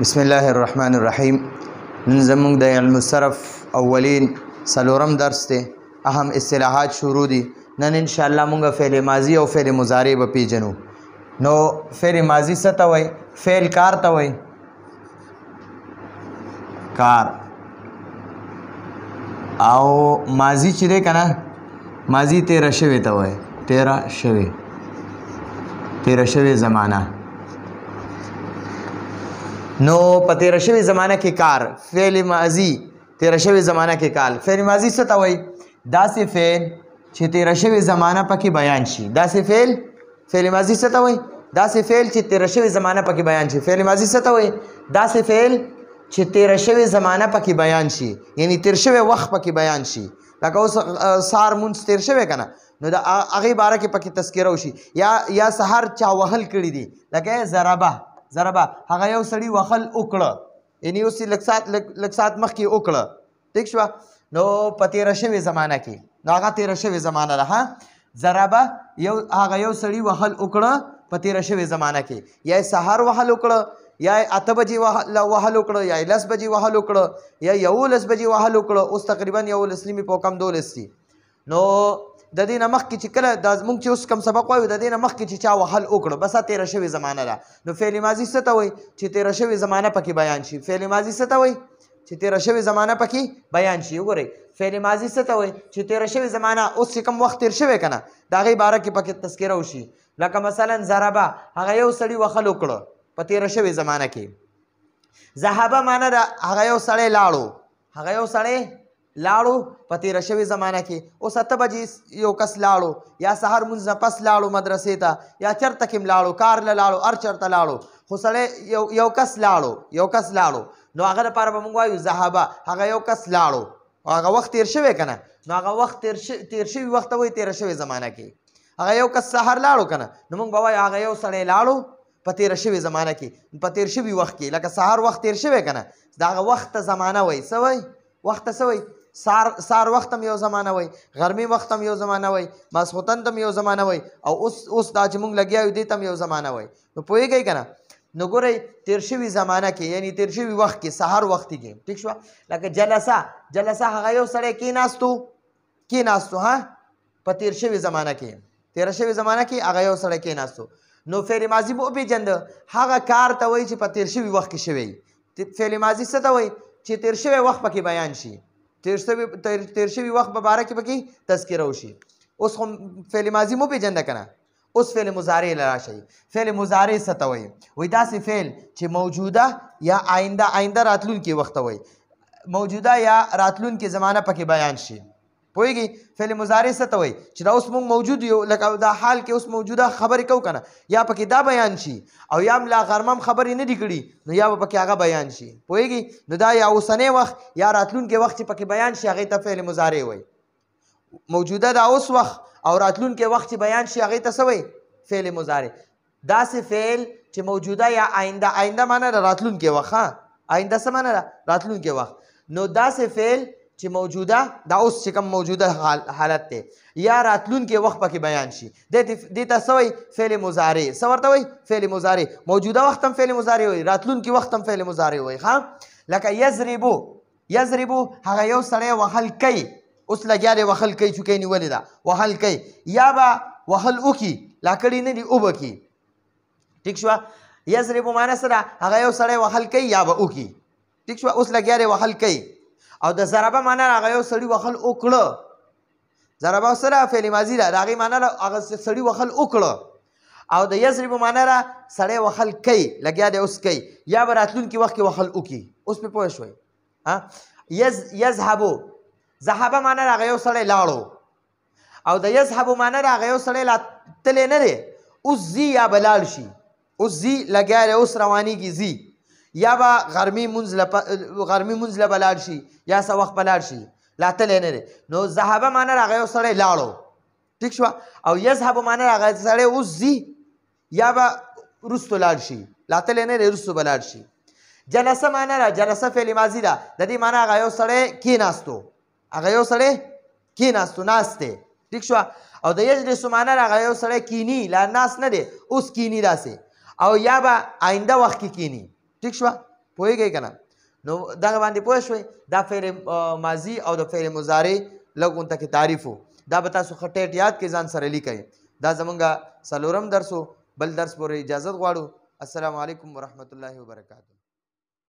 بسم الله الرحمن الرحیم. نن زموږ د علم الصرف اولین څلورم درس دی. اهم اصطلاحات شروع دي. نن ان شاء الله موږ فعل ماضی او فعل مضارع به پیژنو. نو فعل ماضی څه ته وایي؟ فعل کار ته وایي. کار او ماضی چې دی کنه، ماضی تیره شوی ته وایي. تیره شوی زمانہ. نو په تیره شوی زمانہ کې کار، فعل ماضی تیره شوی زمانہ کې کار. فعل ماضی څه ته وایي؟ داسې فعل چې تیره شوی زمانہ پکې بیان شي. داسې فعل ماضی څه ته وایي؟ داسې فعل چې تیره شوی زمانہ پکې بیان شي. فعل ماضی څه ته وایي؟ داسې فعل چې تیره شوی زمانہ پکې بیان شي، یعنی تیر شوی وخت پکې بیان شي. لکه اوس سهار مونځ تیر شوی که نه، نو د هغې باره کې پکې تذکره وشي. یا سهار چا وهل کړي دي، لکه ضربه هغه یو سړي وهل وکړه، یعنی اوس لږ ساعت مخکې وکړه. ټیک شوه؟ نو په تیره شوې زمانه کې، نو هغه تیره شوې زمانه ده. ضربه هغه یو سړي وهل وکړه په تیره شوې زمانه کې. یا سهار وهل وکړه، یا 8 بجې وهل وکړه، یا 10 بجې وهل وکړه، یا 11 بجې وهل وکړه. اوس تقریبا 11 نیمې په کم 12 دي. نو د دې نه مخکې چې کله موږ چې اوس کوم سبق وایو، د دې نه مخکې چې چا وهل وکړه، بس تیره شوې زمانه ده. نو فعل ماضي څه ته وایي؟ چې تیره شوې زمانه پکې بیان شي. فعل ماضي څه ته وایي؟ چې تیره شوې زمانه پکې بیان شي. وګورئ، فعل ماضي څه ته وایي؟ چې تیره شوې زمانه، اوس چې کوم وخت تیر شوی که نه، د هغې باره کې پکې تذکره وشي. لکه مثلا ضربه، هغه یو سړي وهل وکړه په تیره شوې زمانه کې. ذهبه معنی ده هغه یو سړی لاړو په تیره شوې زمانه کې. اوس 8 بجې یو کس لاړو، یا سهار مونځ نه پس لاړو مدرسې ته، یا چېرته کې هم لاړو، کار له لاړو، هر چېرته لاړو، خو سړی یو کس لاړو. نو هغه لپاره به موږ وایو ذهبه، هغه یو کس لاړو، هغه وخت تیر شوی که نه، نو هغه وخت تیر شوي وخت ته وایي تیره شوې زمانه کې. هغه یو کس سهار لاړو که نه، نو موږ به وایو هغه یو سړی لاړو په تیره شوې زمانه کې، په تیر شوي وخت کې. لکه سهار وخت تیر شوی که نه، د هغه وخت ته زمانه وایي. څه وایي؟ وخت ته څه وایي؟ سار وخت هم یو زمانه وای، غرمې وخت هم یو زمانه وای، ماسخوتن ته هم یو زمانه وای، او اوس دا چې موږ لګیا یو دې ته هم یو زمانه وای. نو پوهېږئ که نه؟ نو ګورئ، تیر شوي زمانه کې، یعنی تیر شوي وخت کې، سهار وختي کې. ټیک شوه؟ لکه جلسه هغه یو سړی کېناستو په تیر شوي زمانه کې، تیره شوي زمانه کې هغه یو سړی کېناستو. نو فعل ماضي به وپېژنده، هغه کار ته وایي چې په تیر شوي وخت کې شوی. فعل ماضي څه ته وایي؟ چې تیر شوی وخت پکې بیان شي، تیر شوي وخت په باره کې پکې تذکره وشي. اوس خو فعل ماضي مو پېژنده که نه، اوس فعل مضارع له راشئ. فعل مضارع څه ته وایي؟ وایي داسې فعل چې موجوده یا آینده راتلونکي وخت ته وایي، موجوده یا راتلونکي زمانه پکې بیان شي. پوهېږئ؟ فعل مضارع څه ته وایي؟ چې دا اوس موږ موجود یو، لکه دا حال کې اوس موجوده خبرې کوو که نه، یا پکې دا بیان شي، او یا هم لا غرمه هم خبرې نه دي کړي، نو یا به پکې هغه بیان شي. پوهېږئ؟ نو دا یا اوسنی وخت یا راتلونکی وخت چې پکې بیان شي، هغې ته فعل مضارع وایي. موجوده دا اوس وخت او راتلونکی وخت چې بیان شي، هغې ته څه وایي؟ فعل مضارع. داسې فعل چې موجوده یا آینده معنی ده راتلونکی وخت. آینده څه معنی ده؟ راتلونکی وخت. نو داسې فعل چې موجوده، دا اوس چې کوم موجوده حالت دی، یا راتلونکی وخت پکې بیان شي، دې ته څه وایي؟ فعل مضارع. څه ورته وایي؟ فعل مضارع. موجوده وخت هم فعل مضارع وایي، راتلونکي وخت هم فعل مضارع وایي. لکه یضربو هغه یو سړی وهل کوي، اوس لګیا دی وهل کوي، چوکۍ نیولې ده، وهل کوي. یا به وهل وکړي، لا کړي نه دي، اوبه کړي. ټیک شوه؟ یضربو معنی څه ده؟ هغه یو سړی وهل کوي یا به وکړي. ټیک شوه؟ اوس لګیا دی وهل کوي. او د ضربه معنی هغه یو سړي وهل وکړه. ضربه سره فعل ماضي ده، د هغې معنی هغه سړي وهل وکړه. او د یضربو معنی ده سړی وهل کوي، لګیا دی اوس کوي، یا به راتلونکي وخت کې وهل وکړي. اوس پرې پوه شوئ؟ ذهبه معنی هغه یو سړی لاړو، او د یذهبو معنی هغه یو سړی لا تللی نه دی، اوس ځي یا به لاړ شي. اوس ځي، لګیا دی، اوس روانېږي، ځي. یا به غرمې مونځ له به لاړ شي، یا څه وخت به لاړ شي، لا تللی نه دی. نو ذهبه معنی هغه یو سړی لاړو. ټیک شوه؟ او یذهبو معنی هغه سړی اوس ځي، یا به وروستو لاړ شي، لا تللی نه دی، وروستو به لاړ شي. جلسه معنی ده، جلسه فعل ماضي ده، د دې معنی هغه یو سړی کېناستو، ناست دی. ټیک شوه؟ او د یجلسو معنی هغه یو سړی کینی، لا ناست نه دی، اوس کینی داسې. او یا به آینده وخت کې کینی. ټیک شوه؟ پوهیږئ که نه نو دغه باندې پوه شوئ دا فعل ماضي او د فعل مضارع لږ غونته کې تعریف و دا به تاسو ښه ټیټ یاد کې ځان سره لیکئ دا زمونږ څلورم درس و بل درس پورې اجازت غواړو السلام علیکم ورحمت الله وبرکاته